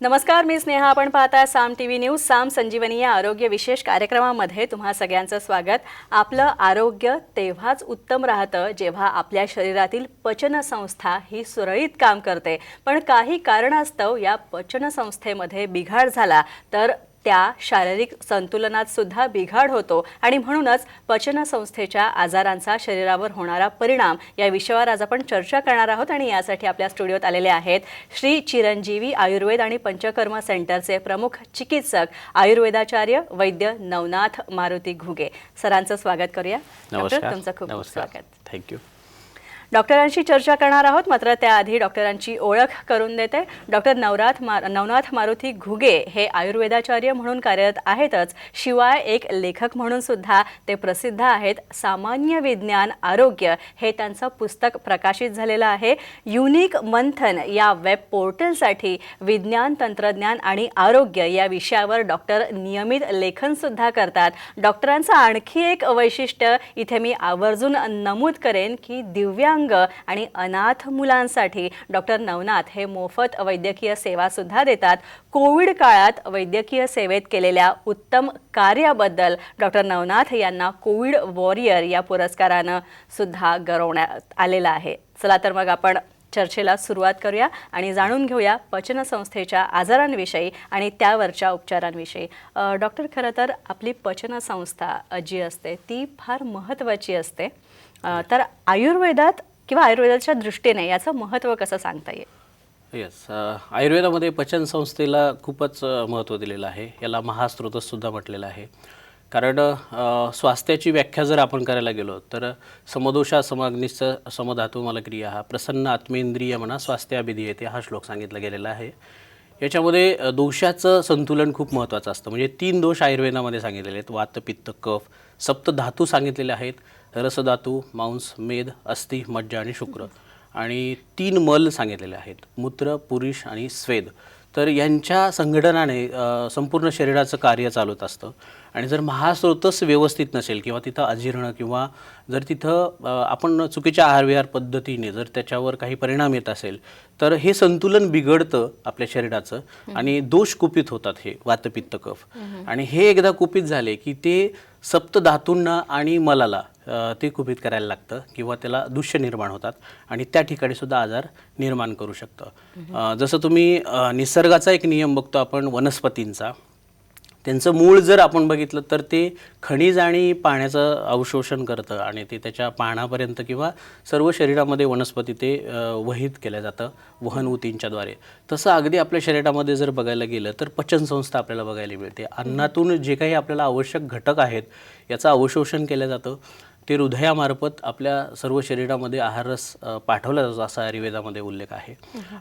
नमस्कार, मी स्नेहा. आपण पाहताय साम टीव्ही न्यूज. साम संजीवनी या आरोग्य विशेष कार्यक्रमामध्ये तुम्हा सगळ्यांचं स्वागत. आपलं आरोग्य तेव्हाच उत्तम राहतं जेव्हा आपल्या शरीरातील पचनसंस्था ही सुरळीत काम करते. पण काही कारणास्तव या पचनसंस्थेमध्ये बिघाड झाला तर त्या शारीरिक संतुलनात सुद्धा बिघाड होतो आणि म्हणूनच पचनसंस्थेच्या आजारांचा शरीरावर होणारा परिणाम या विषयावर आज आपण चर्चा करणार आहोत. आणि यासाठी आपल्या स्टुडिओत आलेले आहेत श्री चिरंजीवी आयुर्वेद आणि पंचकर्म सेंटरचे प्रमुख चिकित्सक आयुर्वेदाचार्य वैद्य नवनाथ मारुती घुगे. सरांचं स्वागत करूया. डॉक्टर, तुमचं खूप खूप स्वागत. थँक्यू. डॉक्टरांशी चर्चा करणार आहोत, मात्र त्याआधी डॉक्टरांची ओळख करून देते. डॉक्टर नवनाथ मारुती घुगे हे आयुर्वेदाचार्य म्हणून कार्यरत आहेतच, शिवाय एक लेखक म्हणून सुद्धा ते प्रसिद्ध आहेत. सामान्य विज्ञान आरोग्य हे त्यांचं पुस्तक प्रकाशित झालेलं आहे. युनिक मंथन या वेब पोर्टलसाठी विज्ञान, तंत्रज्ञान आणि आरोग्य या विषयावर डॉक्टर नियमित लेखन सुद्धा करतात. डॉक्टरांचं आणखी एक वैशिष्ट्य इथे मी आवर्जून नमूद करेन की दिव्यांग आणि अनाथ मुलांसाठी डॉक्टर नवनाथ हे मोफत वैद्यकीय सेवा सुद्धा देतात. कोविड काळात वैद्यकीय सेवेत केलेल्या उत्तम कार्याबद्दल डॉक्टर नवनाथ यांना कोविड वॉरियर या पुरस्कारानं सुद्धा गौरवण्यात आलेला आहे. चला तर मग आपण चर्चेला सुरुवात करूया आणि जाणून घेऊया पचनसंस्थेच्या आजारांविषयी आणि त्यावरच्या उपचारांविषयी. डॉक्टर, खरं तर आपली पचनसंस्था जी असते ती फार महत्त्वाची असते. तर आयुर्वेदात किंवा आयुर्वेदाच्या दृष्टीने याचं महत्त्व कसं सांगता येईल? येस, आयुर्वेदामध्ये पचनसंस्थेला खूपच महत्त्व दिलेलं आहे. याला महास्त्रोतसुद्धा म्हटलेलं आहे. कारण स्वास्थ्याची व्याख्या जर आपण करायला गेलो तर समदोषा समाग्निश्च समधातू मलक्रिया हा प्रसन्न आत्मेंद्रिय म्हणा स्वास्थ्याभिधीयते हा श्लोक सांगितला गेलेला आहे. याच्यामध्ये दोषाचं संतुलन खूप महत्त्वाचं असतं. म्हणजे 3 दोष आयुर्वेदामध्ये सांगितलेले आहेत. वात, पित्त, कफ. सप्तधातू सांगितलेले आहेत. रसधातू, मांस, मेद, अस्थि, मज्जा आणि शुक्र. आणि 3 मल सांगितलेले आहेत. मूत्र, पुरुष आणि स्वेद. तर यांच्या संघटनाने संपूर्ण शरीराचं कार्य चालत असतं. आणि जर महास्रोतस व्यवस्थित नसेल किंवा तिथं अजीर्ण किंवा जर तिथं आपण चुकीच्या आहारविहार पद्धतीने जर त्याच्यावर काही परिणाम येत असेल तर हे संतुलन बिघडतं आपल्या शरीराचं आणि दोष कुपित होतात हे वातपित्त कफ. आणि हे एकदा कुपित झाले की ते सप्तधातूंना आणि मलाला ते कुपित करायला लागतं किंवा त्याला दूष्य निर्माण होतात आणि त्या ठिकाणी सुद्धा आजार निर्माण करू शकतं. जसं तुम्ही निसर्गाचा एक नियम बघतो आपण वनस्पतींचा, त्यांचं मूळ जर आपण बघितलं तर ते खनिज आणि पाण्याचं अवशोषण करतं आणि ते त्याच्या पानापर्यंत किंवा सर्व शरीरामध्ये वनस्पती ते वहित केलं जातं वहन ऊतींच्याद्वारे. तसं अगदी आपल्या शरीरामध्ये जर बघायला गेलं तर पचनसंस्था आपल्याला बघायला मिळते. अन्नातून जे काही आपल्याला आवश्यक घटक आहेत याचं अवशोषण केलं जातं. ते हृदयामार्फत आपल्या सर्व शरीरामध्ये आहाररस पाठवला जातो असा आयुर्वेदामध्ये उल्लेख आहे.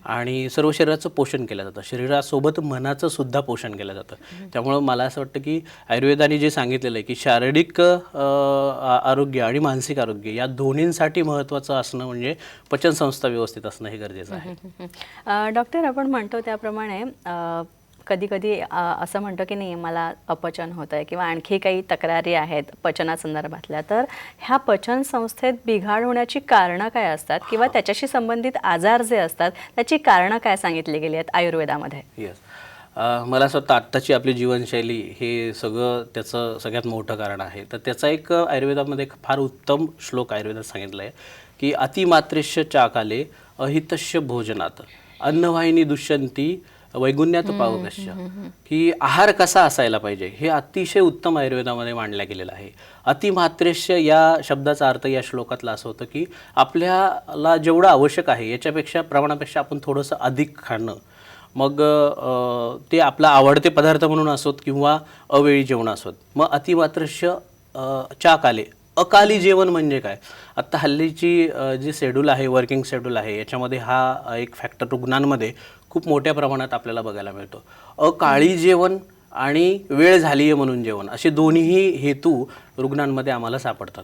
आणि सर्व शरीराचं पोषण केलं जातं. शरीरासोबत मनाचं सुद्धा पोषण केलं जातं. त्यामुळं मला असं वाटतं की आयुर्वेदाने जे सांगितलेलं आहे की शारीरिक आरोग्य आणि मानसिक आरोग्य या दोन्हींसाठी महत्त्वाचं असणं म्हणजे पचनसंस्था व्यवस्थित असणं हे गरजेचं आहे. डॉक्टर, आपण म्हणतो त्याप्रमाणे कधी कधी असं म्हणतो की नाही मला अपचन होतं आहे किंवा आणखी काही तक्रारी आहेत पचनासंदर्भातल्या, तर ह्या पचनसंस्थेत बिघाड होण्याची कारणं काय असतात किंवा त्याच्याशी संबंधित आजार जे असतात त्याची कारणं काय सांगितली गेली आहेत आयुर्वेदामध्ये? येस, मला असं वाटतं आत्ताची आपली जीवनशैली हे सगळं त्याचं सगळ्यात मोठं कारण आहे. तर त्याचा एक आयुर्वेदामध्ये एक फार उत्तम श्लोक आयुर्वेदात सांगितलं आहे की अतिमात्रेश्य चाकाले अहितश्य भोजनात अन्नवाहिनी दुष्यंती वैगुण्यात पावकश्य. की आहार कसा असायला पाहिजे हे अतिशय उत्तम आयुर्वेदामध्ये मांडल्या गेलेलं आहे. अतिमात्रेश्य या शब्दाचा अर्थ या श्लोकातला असं होतं की आपल्याला जेवढं आवश्यक आहे याच्यापेक्षा प्रमाणापेक्षा आपण थोडंसं अधिक खाणं, मग ते आपला आवडते पदार्थ म्हणून असोत किंवा अवेळी जेवण असोत. मग अतिमात्रेश्य चाकाले, अकाली जेवण म्हणजे काय? आत्ता हल्लीची जी शेड्यूल आहे, वर्किंग शेड्यूल आहे, याच्यामध्ये हा एक फॅक्टर रुग्णांमध्ये खूप मोठ्या प्रमाणात आपल्याला बघायला मिळतो. अकाळी जेवण आणि वेळ झाली आहे म्हणून जेवण असे दोन्हीही हेतू रुग्णांमध्ये आम्हाला सापडतात.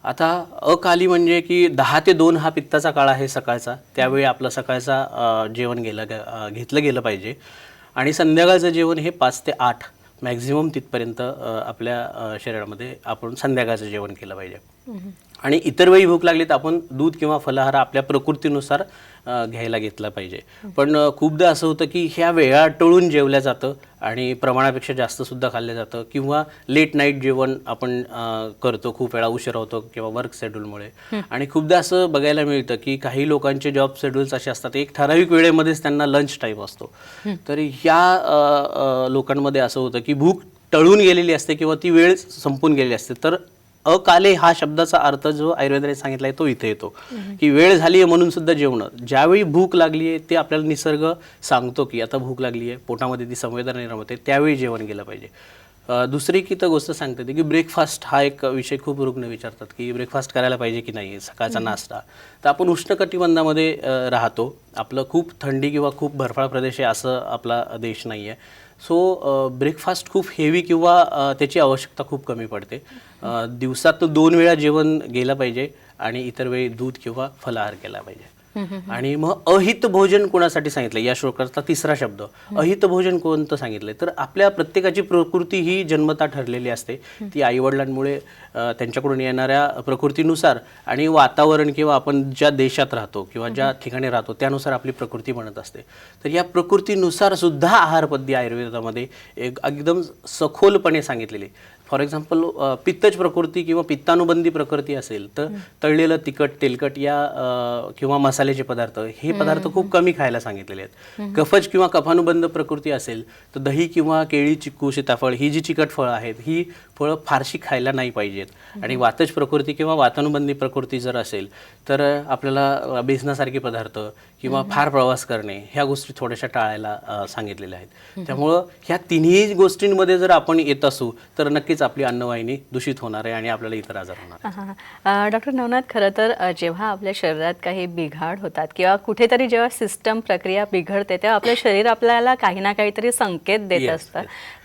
आता अकाली म्हणजे की 10 ते 2 हा पित्ताचा काळ आहे सकाळचा, त्यावेळी आपलं सकाळचा जेवण घेतलं गेलं पाहिजे. आणि संध्याकाळचं जेवण हे 5 ते 8 मॅक्झिमम तिथपर्यंत आपल्या शरीरामध्ये आपण संध्याकाळचं जेवण केलं पाहिजे. आणि इतर वेळी भूक लागली तर आपण दूध किंवा फलाहार आपल्या प्रकृतीनुसार घ्यायला घेतला पाहिजे. पण खूपदा असं होतं की ह्या वेळा टळून जेवल्या जातं आणि प्रमाणापेक्षा जास्त सुद्धा खाल्लं जातं किंवा लेट नाईट जेवण आपण करतो, खूप वेळा उशिरा होतो किंवा वर्क शेड्यूलमुळे. आणि खूपदा असं बघायला मिळतं की काही लोकांचे जॉब शेड्यूल्स असे असतात, एक ठराविक वेळेमध्येच त्यांना लंच टाईम असतो. तर ह्या लोकांमध्ये असं होतं की भूक टळून गेलेली असते किंवा ती वेळ संपून गेलेली असते. तर अकाले हा शब्दाचा अर्थ जो आयुर्वेदाने सांगितला आहे तो इथे येतो की वेळ झाली आहे म्हणून सुद्धा जेवणं. ज्यावेळी भूक लागली आहे ते आपल्याला निसर्ग सांगतो की आता भूक लागली आहे, पोटामध्ये ती संवेदना निर्माण होते, त्यावेळी जेवण केलं पाहिजे. दुसरी की तर गोष्ट सांगते ती की ब्रेकफास्ट हा एक विषय खूप रुग्ण विचारतात की ब्रेकफास्ट करायला पाहिजे की नाही, सकाळचा नाश्ता. तर आपण उष्णकटिबंधामध्ये राहतो, आपलं खूप थंडी किंवा खूप बर्फाळ प्रदेश आहे असं आपला देश नाही आहे. सो ब्रेकफास्ट खूप हेवी किंवा त्याची आवश्यकता खूप कमी पडते. दिवसात 2 वेळा जेवण गेलं पाहिजे आणि इतर वेळी दूध किंवा फलाहार केला पाहिजे. आणि मग अहित भोजन कोणासाठी सांगितलं, या श्लोकाचा तिसरा शब्द अहित भोजन कोणतं सांगितलंय, तर आपल्या प्रत्येकाची प्रकृती ही जन्मता ठरलेली असते. ती आईवडिलांमुळे त्यांच्याकडून येणाऱ्या प्रकृतीनुसार आणि वातावरण किंवा आपण ज्या देशात राहतो किंवा ज्या ठिकाणी राहतो त्यानुसार आपली प्रकृती बनत असते. तर या प्रकृतीनुसार सुद्धा आहारपद्धती आयुर्वेदामध्ये एकदम सखोलपणे सांगितलेली. फॉर एक्झाम्पल पित्तज प्रकृती किंवा पित्तानुबंधी प्रकृती असेल तर तळलेलं तिखट, तेलकट या किंवा मसाल्याचे पदार्थ हे पदार्थ खूप कमी खायला सांगितलेले आहेत. कफज किंवा कफानुबंध प्रकृती असेल तर दही किंवा केळी, चिक्कू, सीताफळ ही जी चिकट फळं आहेत ही फळं फारशी खायला नाही पाहिजेत. आणि वातज प्रकृती किंवा वातानुबंधी प्रकृती जर असेल तर आपल्याला बेसनासारखे पदार्थ किंवा फार प्रवास करणे ह्या गोष्टी थोड्याशा टाळायला सांगितलेल्या आहेत. त्यामुळं ह्या तिन्ही गोष्टींमध्ये जर आपण येत असू तर नक्कीच आपली अन्नवाहिनी दूषित होणार आहे आणि आपल्याला इतर आजार होणार आहे. डॉक्टर नवनाथ, खरं तर जेव्हा आपल्या शरीरात काही बिघाड होतात किंवा कुठेतरी जेव्हा सिस्टम प्रक्रिया बिघडते तेव्हा आपलं शरीर आपल्याला काही ना काहीतरी संकेत देत असतं.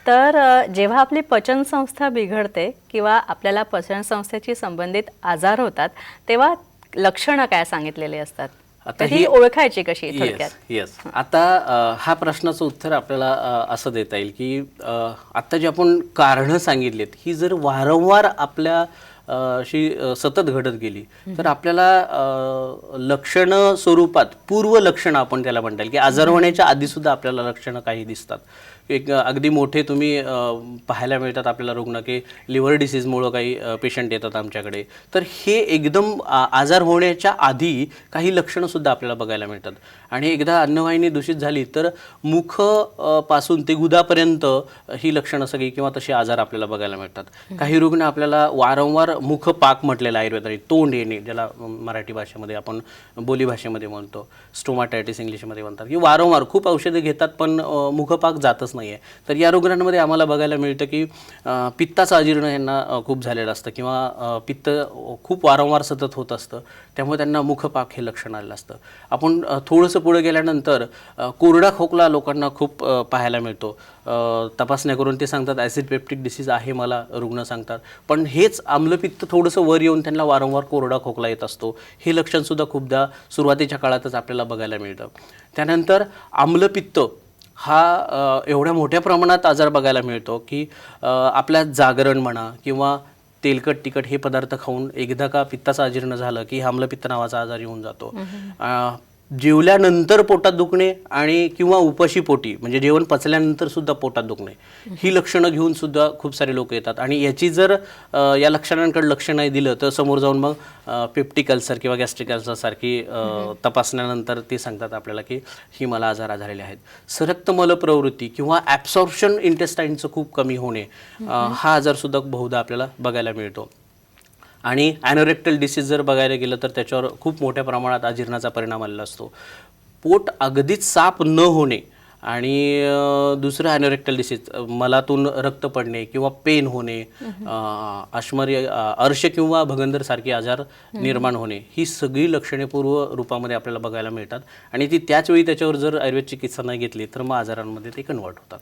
तर जेव्हा आपली पचनसंस्था बिघडते किंवा आपल्याला पचनसंस्थेशी संबंधित आजार होतात तेव्हा लक्षणं काय सांगितलेली असतात, आता ही ओळखायची कशी थोडक्यात? येस. आता हा प्रश्नाचं उत्तर आपल्याला असं देता येईल की आता जे आपण कारणं सांगितलीत ही जर वारंवार आपल्या सतत घडत गेली तर आपल्याला लक्षणं स्वरूपात पूर्व लक्षणं आपण त्याला म्हणता येईल की आजार होण्याच्या आधी सुद्धा आपल्याला लक्षणं काही दिसतात. एक अगदी मोठे तुम्ही पाहायला मिळतात आपल्याला रुग्ण की लिव्हर डिसीजमुळं काही पेशंट येतात आमच्याकडे. तर हे एकदम आजार होण्याच्या आधी काही लक्षणंसुद्धा आपल्याला बघायला मिळतात. आणि एकदा अन्नवाहिनी दूषित झाली तर मुख पासून ते गुदापर्यंत ही लक्षणं सगळी किंवा तसे आजार आपल्याला बघायला मिळतात. काही रुग्ण आपल्याला वारंवार मुखपाक म्हटलेला आयुर्वेदाने, तोंड येणे ज्याला मराठी भाषेमध्ये आपण बोली भाषेमध्ये म्हणतो, स्टोमाटायटिस इंग्लिशमध्ये म्हणतात, की वारंवार खूप औषधे घेतात पण मुखपाक जातच नाही आहे. तर या रुग्णांमध्ये आम्हाला बघायला मिळतं की पित्ताचं अजीर्ण यांना खूप झालेलं असतं किंवा पित्त खूप वारंवार सतत होत असतं, त्यामुळे त्यांना मुखपाक हे लक्षण आलेलं असतं. आपण थोडंसं पुढे गेल्यानंतर कोरडा खोकला लोकांना खूप पाहायला मिळतो. तपासण्या करून ते सांगतात ॲसिड पेप्टिक डिसीज आहे मला, रुग्ण सांगतात, पण हेच आम्लपित्त थोडंसं वर येऊन त्यांना वारंवार कोरडा खोकला येत असतो. हे लक्षणसुद्धा खूपदा सुरुवातीच्या काळातच आपल्याला बघायला मिळतं. त्यानंतर आम्लपित्त हा एवढ्या मोठ्या प्रमाणात आजार बघायला मिळतो की आपल्या जागरण म्हणा किंवा तेलकट तिखट हे पदार्थ खाऊन एकदा का पित्ताचं अजीर्ण झालं की आम्लपित्त नावाचा आजार येऊन जातो. जेवल्यानंतर पोटात दुखणे आणि किंवा उपाशी पोटी म्हणजे जेवण पचल्यानंतर सुद्धा पोटात दुखणे ही लक्षणं घेऊन सुद्धा खूप सारे लोक येतात. आणि याची जर या लक्षणांकडे लक्ष नाही दिलं तर समोर जाऊन मग पेप्टिक अल्सर किंवा गॅस्ट्रिक अल्सर सारखी तपासण्यानंतर ते सांगतात आपल्याला की ही मला आजार झालेले आहेत. सरक्त मलप्रवृत्ती किंवा ॲब्सॉर्प्शन इंटेस्टाईनचं खूप कमी होणे हा आजार सुद्धा बहुधा आपल्याला बघायला मिळतो. आणि ॲनोरेक्टल डिसीज जर बघायला गेलं तर त्याच्यावर खूप मोठ्या प्रमाणात अजीर्णाचा परिणाम आलेला असतो. पोट अगदीच साफ न होणे आणि दुसरं ॲनोरेक्टल डिसीज, मलातून रक्त पडणे किंवा पेन होणे, अश्मर्य अर्श किंवा भगंदरसारखे आजार निर्माण होणे ही सगळी लक्षणे पूर्व रूपामध्ये आपल्याला बघायला मिळतात. आणि ती त्याचवेळी त्याच्यावर जर आयुर्वेद चिकित्सा नाही घेतली तर मग आजारांमध्ये ते कन्वर्ट होतात.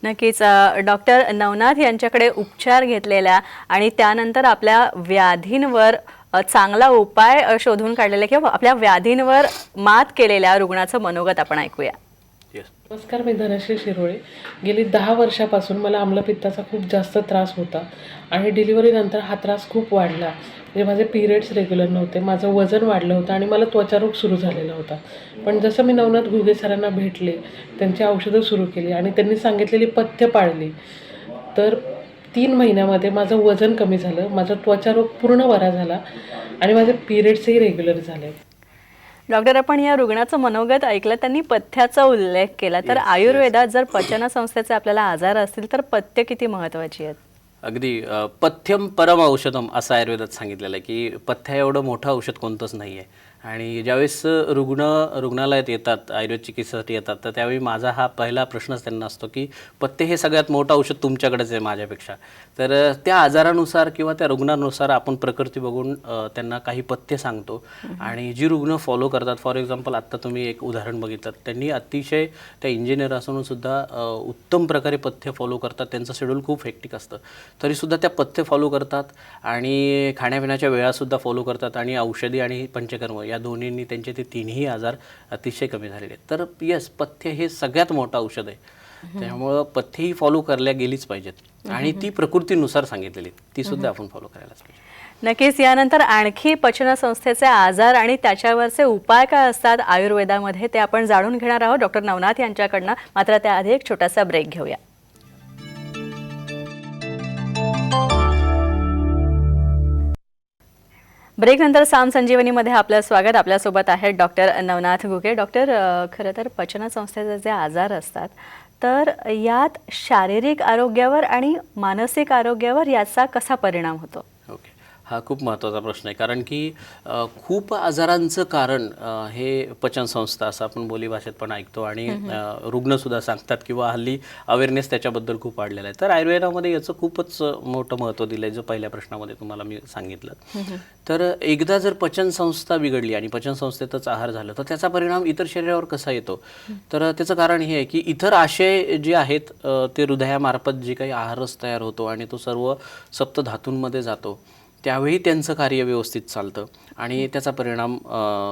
नक्कीच. डॉक्टर नवनाथ यांच्याकडे उपचार घेतलेल्या आणि त्यानंतर आपल्या व्याधींवर चांगला उपाय शोधून काढलेला किंवा आपल्या व्याधींवर मात केलेल्या रुग्णाचं मनोगत आपण ऐकूया. येस. नमस्कार, मी धनश्री शिरोळे. गेली 10 वर्षापासून मला आम्लपित्ताचा खूप जास्त त्रास होता आणि डिलिव्हरीनंतर हा त्रास खूप वाढला. म्हणजे माझे पिरियड्स रेग्युलर नव्हते, माझं वजन वाढलं होतं आणि मला त्वचारोग सुरू झालेला होता. पण जसं मी नवनाथ घुगे सरांना भेटले, त्यांची औषधं सुरू केली आणि त्यांनी सांगितलेली पथ्य पाळली, तर 3 महिन्यामध्ये माझं वजन कमी झालं, माझा त्वचारोग पूर्ण बरा झाला आणि माझे पिरियड्सही रेग्युलर झाले. डॉक्टर, आपण या रुग्णाचं मनोगत ऐकलं, त्यांनी पथ्याचा उल्लेख केला, तर आयुर्वेदात जर पचनसंस्थेचे आपल्याला आजार असतील तर पथ्य किती महत्त्वाची आहेत? अगदी पथ्यम परम औषधम असं आयुर्वेदात सांगितलेलं आहे की पथ्या एवढं मोठं औषध कोणतंच नाही आहे. आणि ज्यावेळेस रुग्णालयात येतात, आयुर्वेद चिकित्सेसाठी येतात, तर त्यावेळी माझा हा पहिला प्रश्नच त्यांना असतो की पथ्य हे सगळ्यात मोठं औषध तुमच्याकडेच आहे माझ्यापेक्षा. तर त्या आजारानुसार किंवा त्या रुग्णानुसार आपण प्रकृती बघून त्यांना काही पथ्य सांगतो आणि जी रुग्ण फॉलो करतात. फॉर एक्झाम्पल आत्ता तुम्ही एक उदाहरण बघितलं, त्यांनी अतिशय त्या इंजिनियर असून सुद्धा उत्तम प्रकारे पथ्य फॉलो करतात. त्यांचं शेड्यूल खूप हेक्टिक असतं, तरीसुद्धा त्या पथ्य फॉलो करतात आणि खाण्यापिण्याच्या वेळासुद्धा फॉलो करतात आणि औषधी आणि पंचकर्म या दोन्हींनी त्यांचे ते तिन्ही आजार अतिशय कमी झालेले आहेत. तर येस, पथ्य हे सगळ्यात मोठं औषध आहे. त्यामुळं पथ्यही फॉलो करल्या गेलीच पाहिजेत आणि ती प्रकृतीनुसार सांगितलेली ती सुद्धा आपण फॉलो करायलाच पाहिजे. नक्कीच. यानंतर आणखी पचनसंस्थेचे आजार आणि त्याच्यावरचे उपाय काय असतात आयुर्वेदामध्ये ते आपण जाणून घेणार आहोत डॉक्टर नवनाथ यांच्याकडनं. मात्र त्याआधी एक छोटासा ब्रेक घेऊया. ब्रेक नंतर साम संजीवनीमध्ये आपलं स्वागत. आपल्यासोबत आहेत डॉक्टर नवनाथ घुगे. डॉक्टर, खरं तर पचनसंस्थेचे जे आजार असतात तर यात शारीरिक आरोग्यावर आणि मानसिक आरोग्यावर याचा कसा परिणाम होतो? ओके, हा खूप महत्त्वाचा प्रश्न आहे. कारण की खूप आजारांचं कारण हे पचनसंस्था असं आपण बोलीभाषेत पण ऐकतो आणि रुग्णसुद्धा सांगतात किंवा हल्ली अवेअरनेस त्याच्याबद्दल खूप वाढलेला आहे. तर आयुर्वेदामध्ये याचं खूपच मोठं महत्त्व दिलं आहे, जो पहिल्या प्रश्नामध्ये तुम्हाला मी सांगितलं. तर एकदा जर पचनसंस्था बिघडली आणि पचनसंस्थेतच आहार झालं तर त्याचा परिणाम इतर शरीरावर कसा येतो? तर त्याचं कारण हे आहे की इतर आशय जे आहेत ते हृदयामार्फत जे काही आहाररस तयार होतो आणि तो सर्व सप्तधातूंमध्ये जातो, त्यावेळी त्यांचं कार्य व्यवस्थित चालतं आणि त्याचा परिणाम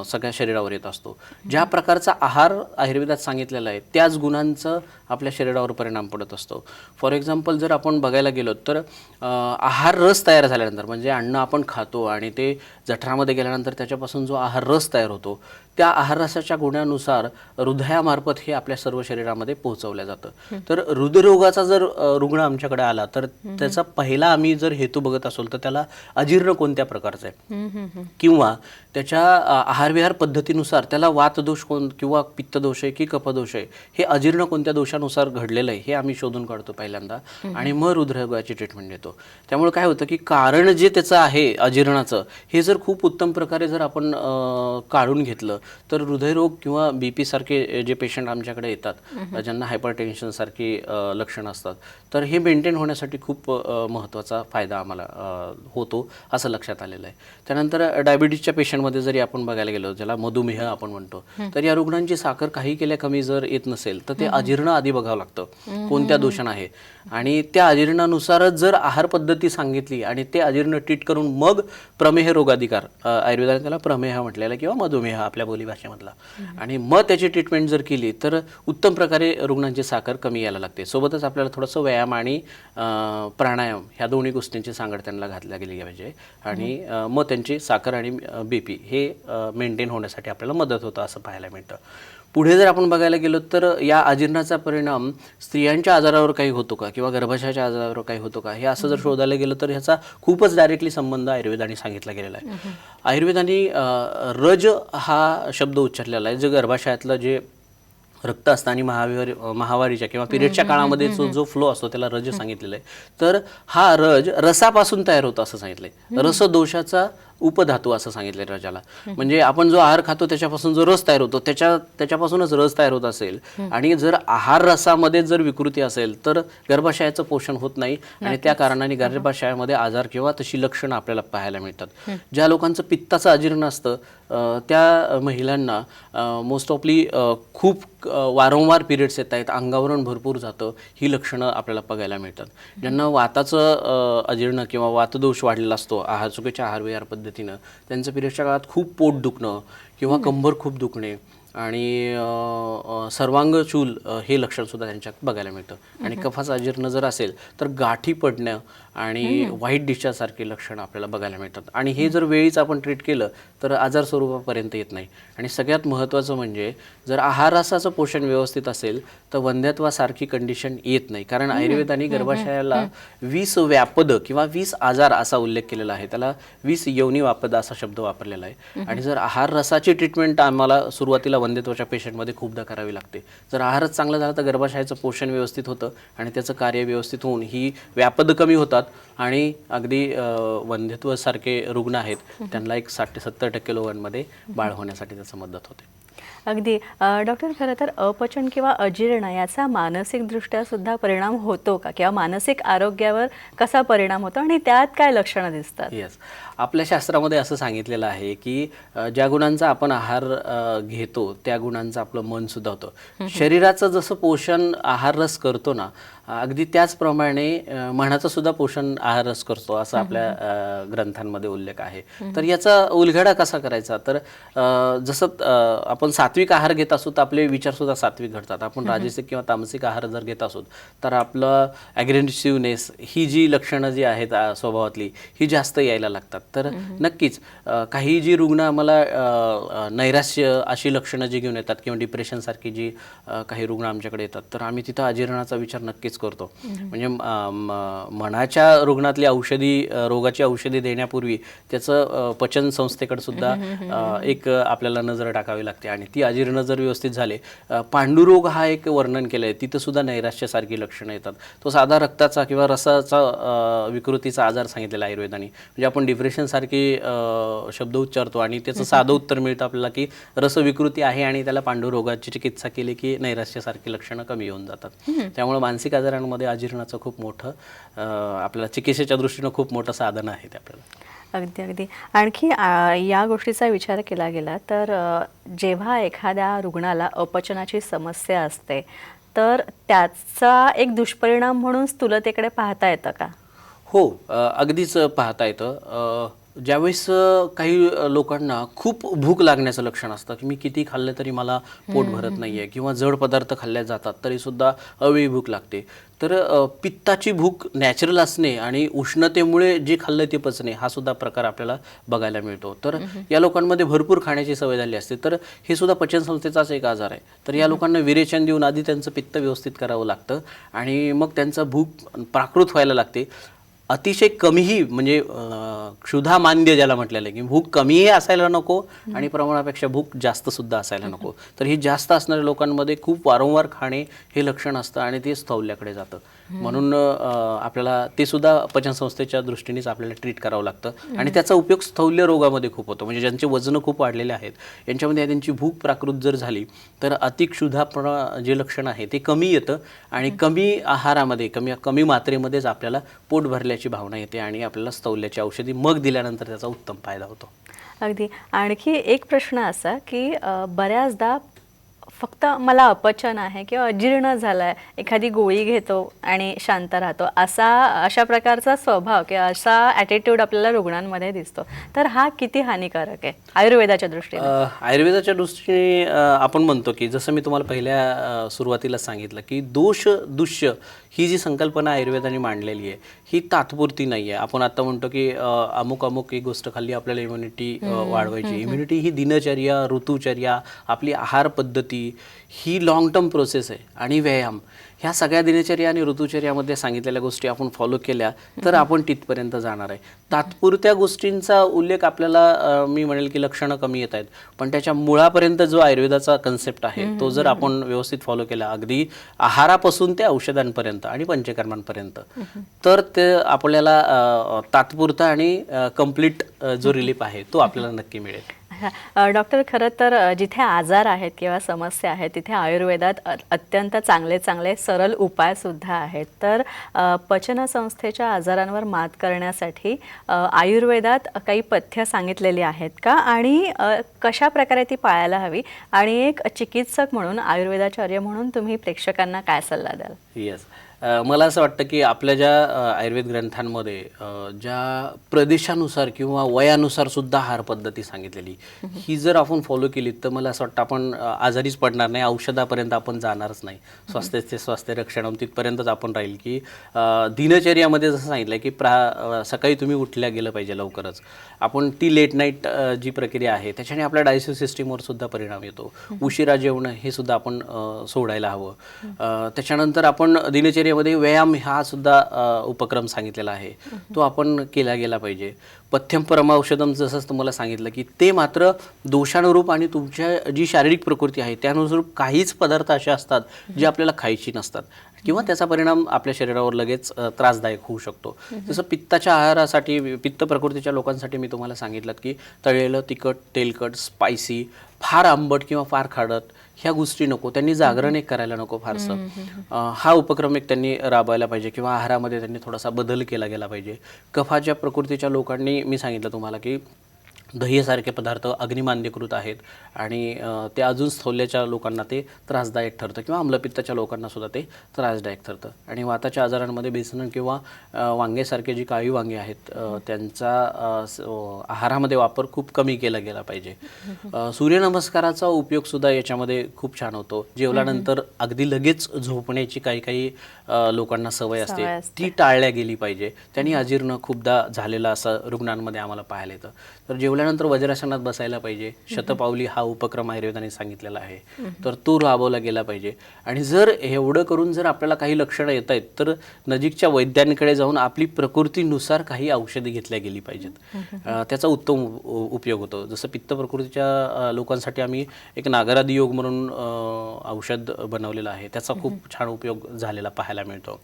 सगळ्या शरीरावर येत असतो. ज्या प्रकारचा आहार आयुर्वेदात सांगितलेला आहे त्याच गुणांचं आपल्या शरीरावर परिणाम पडत असतो. फॉर एक्झाम्पल जर आपण बघायला गेलो तर आहार रस तयार झाल्यानंतर, म्हणजे अन्न आपण खातो आणि ते जठरामध्ये गेल्यानंतर त्याच्यापासून जो आहार रस तयार होतो, त्या आहार रसाच्या गुणानुसार हृदयामार्फत हे आपल्या सर्व शरीरामध्ये पोहोचवलं जातं. तर हृदयरोगाचा जर रुग्ण आमच्याकडे आला तर त्याचा पहिला आम्ही जर हेतू बघत असलो तर त्याला अजीर्ण कोणत्या प्रकारचा आहे किंवा त्याच्या आहारविहार पद्धतीनुसार त्याला वातदोष किंवा पित्तदोष आहे की कफदोष आहे, हे अजीर्ण कोणत्या दोषानुसार घडलेलं आहे हे आम्ही शोधून काढतो पहिल्यांदा आणि मग हृदयरोगाची ट्रीटमेंट देतो. त्यामुळे काय होतं की कारण जे त्याचं आहे अजीर्णाचं, हे जर खूप उत्तम प्रकारे जर आपण काढून घेतलं तर हृदयरोग किंवा BP सारखे जे पेशंट आमच्याकडे येतात, ज्यांना हायपरटेन्शन सारखी लक्षणं असतात, तर हे मेंटेन होण्यासाठी खूप महत्त्वाचा फायदा आम्हाला होतो असं लक्षात आलेलं आहे. त्यानंतर डायबिटीजच्या पेशंटमध्ये जरी आपण बघायला गेलो, ज्याला मधुमेह आपण म्हणतो, तर या रुग्णांची साखर काही केल्या कमी जर येत नसेल तर ते अजीर्ण आधी बघावं लागतं कोणत्या दोषानं आहे आणि त्या अजीर्णानुसारच जर आहार पद्धती सांगितली आणि ते अजीर्ण ट्रीट करून मग प्रमेह रोगाधिकार, आयुर्वेदाने त्याला प्रमेह म्हटलेला आहे किंवा मधुमेह आपल्या बोलीभाषेमधला, आणि मग त्याची ट्रीटमेंट जर केली तर उत्तम प्रकारे रुग्णांची साखर कमी यायला लागते. सोबतच आपल्याला थोडंसं व्यायाम आणि प्राणायाम ह्या दोन्ही गोष्टींची सांगड त्यांना घातल्या गेली पाहिजे आणि मग त्यांची साखर आणि BP हे मेंटेन होण्यासाठी आपल्याला मदत होतं असं पाहायला मिळतं. पुढे जर आपण बघायला गेलो तर या अजीर्णाचा परिणाम स्त्रियांच्या आजारावर काही होतो का किंवा गर्भाशयाच्या आजारावर काही होतो का, हे असं जर शोधायला गेलं तर ह्याचा खूपच डायरेक्टली संबंध आयुर्वेदाने सांगितला गेलेला आहे. आयुर्वेदाने रज हा शब्द उच्चारलेला आहे, जे गर्भाशयातलं जे रक्त असतं आणि महावारीच्या किंवा पिरियडच्या काळामध्ये जो फ्लो असतो त्याला रज सांगितलेला आहे. तर हा रज रसापासून तयार होतो असं सांगितलंय. रसदोषाचा उपधातू असं सांगितलंय रजाला. म्हणजे आपण जो आहार खातो त्याच्यापासून जो रस तयार होतो त्याच्यापासूनच रस तयार होत असेल आणि जर आहार रसामध्ये जर विकृती असेल तर गर्भाशयाचं पोषण होत नाही आणि त्या कारणाने गर्भाशयामध्ये आजार किंवा तशी लक्षणं आपल्याला पाहायला मिळतात. ज्या लोकांचं पित्ताचं अजीर्ण असतं त्या महिलांना मोस्ट ऑफली खूप वारंवार पिरियड्स येत आहेत, अंगावरण भरपूर जातं, ही लक्षणं आपल्याला बघायला मिळतात. ज्यांना वाताचं अजीर्ण किंवा वातदोष वाढलेला असतो चुकीच्या आहारविहार पद्धतीनं, त्यांचं पिरियडच्या काळात खूप पोट दुखणं किंवा कंबर खूप दुखणे आणि सर्वांगचूल हे लक्षणसुद्धा त्यांच्यात बघायला मिळतं. आणि कफाचं अजीर्ण जर असेल तर गाठी पडणं आणि व्हाईट डिस्चार्जसारखी लक्षणं आपल्याला बघायला मिळतात. आणि हे जर वेळीच आपण ट्रीट केलं तर आजार स्वरूपापर्यंत येत नाही. आणि सगळ्यात महत्त्वाचं म्हणजे जर आहाराचं पोषण व्यवस्थित असेल तर वंध्यत्वासारखी कंडिशन येत नाही. कारण आयुर्वेदाने गर्भाशयाला 20 व्यापद किंवा 20 आजार असा उल्लेख केलेला आहे. त्याला 20 योनी वापद असा शब्द वापरलेला आहे. आणि जर आहार रसाची ट्रीटमेंट आम्हाला सुरुवातीला वंध्यत्वाच्या पेशंटमध्ये खूपदा करावी लागते. जर आहारच चांगला झाला तर गर्भाशयाचं पोषण व्यवस्थित होतं आणि त्याचं कार्य व्यवस्थित होऊन ही व्यापद कमी होतात आणि अगदी वंध्यत्वासारखे रुग्ण आहेत त्यांना एक 60 ते 70% लोकांमध्ये बाळ होण्यासाठी त्याचं मदत होते. अगदी डॉक्टर, खरं तर अपचन किंवा अजीर्ण याचा मानसिकदृष्ट्या सुद्धा परिणाम होतो का, किंवा मानसिक आरोग्यावर कसा परिणाम होतो आणि त्यात काय लक्षणं दिसतात? येस, आपल्या शास्त्रामध्ये असं सांगितलेलं आहे की ज्या गुणांचा आपण आहार घेतो त्या गुणांचं आपलं मन सुद्धा होतं. शरीराचं जसं पोषण आहार रस करतो ना, अगदी त्याचप्रमाणे मनाचं सुद्धा पोषण आहार रस करतो असं आपल्या ग्रंथांमध्ये उल्लेख आहे. तर याचा उलगडा कसा करायचा, तर जसं आपण सात्विक आहार घेत असू तर आपले विचारसुद्धा सात्विक घडतात. आपण राजसिक किंवा तामसिक आहार जर घेत असू तर आपलं ॲग्रेसिव्हनेस ही जी लक्षणं जी आहेत स्वभावातली ही जास्त यायला लागतात. तर नक्कीच काही जी रुग्ण आम्हाला नैराश्य अशी लक्षणं जी घेऊन येतात किंवा डिप्रेशनसारखी जी काही रुग्ण आमच्याकडे येतात तर आम्ही तिथं अजीर्णाचा विचार नक्कीच करतो. म्हणजे मनाच्या रुग्णातली रोगाची औषधी देण्यापूर्वी त्याचं पचन संस्थेकडे सुद्धा एक आपल्याला नजर टाकावी लागते. आणि ती अजीर्ण जर व्यवस्थित झाले, पांडुरोग हा एक वर्णन केलं आहे, तिथं सुद्धा नैराश्यासारखी लक्षणं येतात. तो साधा रक्ताचा किंवा रसाचा विकृतीचा आजार सांगितलेला आयुर्वेदाने. म्हणजे आपण डिप्रेशनसारखी शब्द उच्चारतो आणि त्याचं साधं उत्तर मिळतं आपल्याला की रसविकृती आहे आणि त्याला पांडुरोगाची चिकित्सा केली की नैराश्यासारखी लक्षणं कमी होऊन जातात. त्यामुळे मानसिक आजारांमध्ये अजीर्णाचं खूप मोठं आपल्याला चिकित्सेच्या दृष्टीनं खूप मोठं साधन आहे ते आपल्याला. अगदी अगदी. आणखी या गोष्टीचा विचार केला गेला तर जेव्हा एखाद्या रुग्णाला अपचनाची समस्या असते तर त्याचा एक दुष्परिणाम म्हणून स्थूलतेकडे पाहता येतं का? हो, अगदीच पाहता येतं. ज्यावेळेस काही लोकांना खूप भूक लागण्याचं लक्षण असतं की मी किती खाल्लं तरी मला पोट भरत नाही आहे किंवा जड पदार्थ खाल्ले जातात तरीसुद्धा अवेळी भूक लागते. तर पित्ताची भूक नॅचरल असणे आणि उष्णतेमुळे जे खाल्लं ते पचणे हा सुद्धा प्रकार आपल्याला बघायला मिळतो. तर या लोकांमध्ये भरपूर खाण्याची सवय झाली असते. तर हे सुद्धा पचनसंस्थेचाच एक आजार आहे. तर या लोकांना विरेचन देऊन आधी त्यांचं पित्त व्यवस्थित करावं लागतं आणि मग त्यांचं भूक प्राकृत व्हायला लागते. अतिशय कमीही म्हणजे क्षुधा मांद्य ज्याला म्हटलेलं आहे की भूक कमीही असायला नको आणि प्रमाणापेक्षा भूक जास्त सुद्धा असायला नको. तर ही जास्त असणाऱ्या लोकांमध्ये खूप वारंवार खाणे हे लक्षण असतं आणि ते स्थौल्याकडे जातं. म्हणून आपल्याला ते सुद्धा पचनसंस्थेच्या दृष्टीनेच आपल्याला ट्रीट करावं लागतं आणि त्याचा उपयोग स्थौल्य रोगामध्ये खूप होतो. म्हणजे ज्यांचे वजन खूप वाढलेले आहेत यांच्यामध्ये त्यांची भूक प्राकृत जर झाली तर अतिक्षुधापणा जे लक्षण आहे ते कमी येतं आणि कमी आहारामध्ये कमी मात्रेमध्येच आपल्याला पोट भरल्याची भावना येते आणि आपल्याला स्थौल्याची औषधी मग दिल्यानंतर त्याचा उत्तम फायदा होतो. अगदी. आणखी एक प्रश्न असा की बऱ्याचदा फक्त मला अपचन आहे किंवा अजीर्ण झालं आहे, एखादी गोळी घेतो आणि शांत राहतो, अशा प्रकारचा स्वभाव किंवा असा ॲटिट्यूड आपल्याला रुग्णांमध्ये दिसतो. तर हा किती हानिकारक आहे आयुर्वेदाच्या दृष्टीने? आयुर्वेदाच्या दृष्टीने आपण म्हणतो की जसं मी तुम्हाला पहिल्या सुरुवातीला सांगितलं की दोष दुष्य ही जी संकल्पना आयुर्वेदाने मांडलेली आहे ही तात्पुरती नाही आहे. आपण आता म्हणतो की अमुक ही गोष्ट खाल्ली आपल्याला इम्युनिटी वाढवायची. इम्युनिटी ही दिनचर्या, ऋतुचर्या, आपली आहार पद्धती ही लॉंग टर्म प्रोसेस आहे. आणि व्यायाम ह्या सगळ्या दिनचर्या आणि ऋतुचर्यामध्ये सांगितलेल्या गोष्टी आपण फॉलो केल्या तर आपण तिथपर्यंत जाणार आहे. तात्पुरत्या गोष्टींचा उल्लेख आपल्याला मी म्हणेल की लक्षणं कमी येत आहेत, पण त्याच्या मुळापर्यंत जो आयुर्वेदाचा कन्सेप्ट आहे तो जर आपण व्यवस्थित फॉलो केला अगदी आहारापासून ते औषधांपर्यंत आणि पंचकर्मांपर्यंत तर ते आपल्याला तात्पुरता आणि कंप्लीट जो रिलीफ आहे तो आपल्याला नक्की मिळेल. डॉक्टर, खरं तर जिथे आजार आहेत किंवा समस्या आहेत तिथे आयुर्वेदात अत्यंत चांगले सरळ उपायसुद्धा आहेत. तर पचनसंस्थेच्या आजारांवर मात करण्यासाठी आयुर्वेदात काही पथ्य सांगितलेली आहेत का आणि कशा प्रकारे ती पाळायला हवी, आणि एक चिकित्सक म्हणून आयुर्वेदाचार्य म्हणून तुम्ही प्रेक्षकांना काय सल्ला द्याल? येस, मला असं वाटतं की आपल्या ज्या आयुर्वेद ग्रंथांमध्ये ज्या प्रदेशानुसार किंवा वयानुसार सुद्धा आहार पद्धती सांगितलेली ही जर आपण फॉलो केली तर मला असं वाटतं आपण आजारीच पडणार नाही, औषधापर्यंत आपण जाणारच नाही. स्वास्थ्याचे स्वास्थ्य रक्षणम तिथपर्यंतच आपण राहील की दिनचर्यामध्ये जसं सांगितलं की सकाळी तुम्ही उठल्या गेलं पाहिजे लवकरच. आपण ती लेट नाईट जी प्रक्रिया आहे त्याच्याने आपल्या डायजेस्टिव्ह सिस्टीमवर सुद्धा परिणाम येतो. उशिरा जेवणं हे सुद्धा आपण सोडायला हवं. त्याच्यानंतर आपण दिनचर्येमध्ये व्यायाम हा सुद्धा उपक्रम सांगितलेला आहे, तो आपण केला गेला पाहिजे. पथ्यम परमौषधम जसंच तुम्हाला सांगितलं की ते मात्र दोषानुरूप आणि तुमच्या जी शारीरिक प्रकृती आहे त्यानुरूप काहीच पदार्थ असे असतात जे आपल्याला खायची नसतात किंवा त्याचा परिणाम आपल्या शरीरावर लगेच त्रासदायक होऊ शकतो. जसं पित्ताच्या आहारासाठी, पित्त प्रकृतीच्या लोकांसाठी मी तुम्हाला सांगितलं की तळलेलं, तिखट, तेलकट, स्पायसी, फार आंबट किंवा फार खारट ह्या गोष्टी नको. त्यांनी जागरण एक करायला नको फारसं. हा उपक्रम एक त्यांनी राबवायला पाहिजे किंवा आहारामध्ये त्यांनी थोडासा बदल केला गेला पाहिजे. कफाच्या प्रकृतीच्या लोकांनी मी सांगितलं तुम्हाला की दह्यासारखे पदार्थ अग्निमांद्यकृत आहेत आणि ते अजून स्थौल्याच्या लोकांना ते त्रासदायक ठरतं किंवा आम्लपित्ताच्या लोकांना सुद्धा ते त्रासदायक ठरतं. आणि वाताच्या आजारांमध्ये बेसन किंवा वांगेसारखे जी काळी वांगे आहेत त्यांचा आहारामध्ये वापर खूप कमी केला गेला पाहिजे. सूर्यनमस्काराचा उपयोगसुद्धा याच्यामध्ये खूप छान होतो. जेवल्यानंतर अगदी लगेच झोपण्याची काही लोकांना सवय असते, ती टाळल्या गेली पाहिजे. त्यांनी अजीर्ण खूपदा झालेला असं रुग्णांमध्ये आम्हाला पाहायला येतं. तर जेवल्यानंतर वज्रासनात बसायला पाहिजे. शतपावली हा उपक्रम आयुर्वेदाने सांगितलेला आहे, तर तो राबवला गेला पाहिजे. आणि जर एवढं करून जर आपल्याला काही लक्षणं येत आहेत तर नजीकच्या वैद्यांकडे जाऊन आपली प्रकृतीनुसार काही औषधे घेतल्या गेली पाहिजेत. त्याचा उत्तम उपयोग होतो. जसं पित्त प्रकृतीच्या लोकांसाठी आम्ही एक नागरादी योग म्हणून औषध बनवलेलं आहे, त्याचा खूप छान उपयोग झालेला पाहायला मिळतो.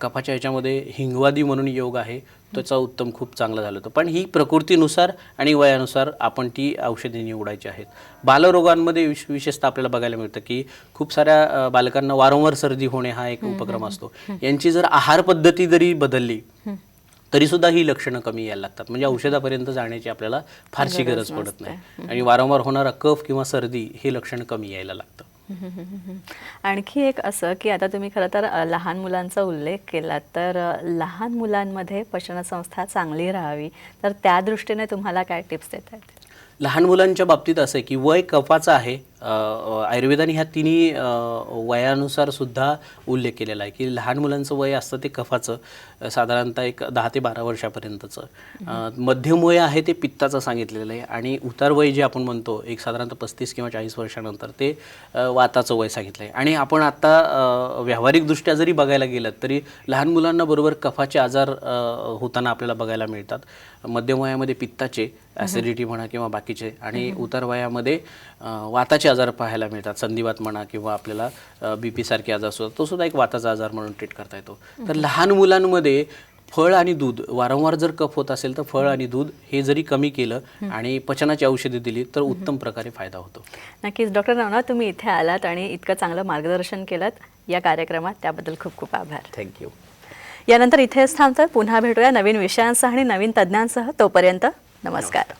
कफाच्या ह्याच्यामध्ये हिंगवादी म्हणून योग आहे, त्याचा उत्तम खूप चांगला झालं होतं. पण ही प्रकृतीनुसार आणि वयानुसार आपण ती औषधे निवडायची आहेत. बालरोगांमध्ये विशेषतः आपल्याला बघायला मिळतं की खूप साऱ्या बालकांना वारंवार सर्दी होणे हा एक उपक्रम असतो. यांची जर आहार पद्धती जरी बदलली तरी सुद्धा ही लक्षणं कमी यायला लागतात. म्हणजे औषधापर्यंत जाण्याची आपल्याला फारशी गरज पडत नाही आणि वारंवार होणारा कफ किंवा सर्दी हे लक्षण कमी यायला लागतं. आणखी एक असं की आता तुम्ही खरं तर लहान मुलांचा उल्लेख केला, तर लहान मुलांमध्ये पचनसंस्था चांगली राहावी तर त्या दृष्टीने तुम्हाला काय टिप्स देत आहेत? लहान मुलांच्या बाबतीत असं आहे की वय कफाचं आहे. आयुर्वेदाने ह्या तिन्ही वयानुसार सुद्धा उल्लेख केलेला आहे की लहान मुलांचं वय असतं ते कफाचं साधारणतः एक 10 ते 12 वर्षापर्यंतचं. मध्यम वय आहे ते पित्ताचं सांगितलेलं आहे आणि उतार वय जे आपण म्हणतो एक साधारणतः 35 किंवा 40 वर्षानंतर ते वाताचं वय सांगितलं आहे. आणि आपण आता व्यावहारिकदृष्ट्या जरी बघायला गेलं तरी लहान मुलांना बरोबर कफाचे आजार होताना आपल्याला बघायला मिळतात. मध्यम वयामध्ये पित्ताचे, ॲसिडिटी म्हणा किंवा बाकीचे, आणि उतार वयामध्ये वाताचे आजार पाहायला मिळतात. संधिवात म्हणा किंवा आपल्याला BP सारखे आजार सुद्धा, तो सुद्धा एक वाताचा आजार म्हणून ट्रीट करता येतो. तर लहान मुलांमध्ये फळ आणि दूध, वारंवार जर कफ होत असेल तर फळ आणि दूध हे जरी कमी केलं आणि पचनाची औषधी दिली तर उत्तम प्रकारे फायदा होतो. नक्कीच डॉक्टर नवनाथ, तुम्ही इथे आलात आणि इतकं चांगलं मार्गदर्शन केलं या कार्यक्रमात, त्याबद्दल खूप खूप आभार. थँक्यू. यानंतर इथेच थांबतं. पुन्हा भेटूया नवीन विषयांसह आणि नवीन तज्ज्ञांसह. तोपर्यंत नमस्कार.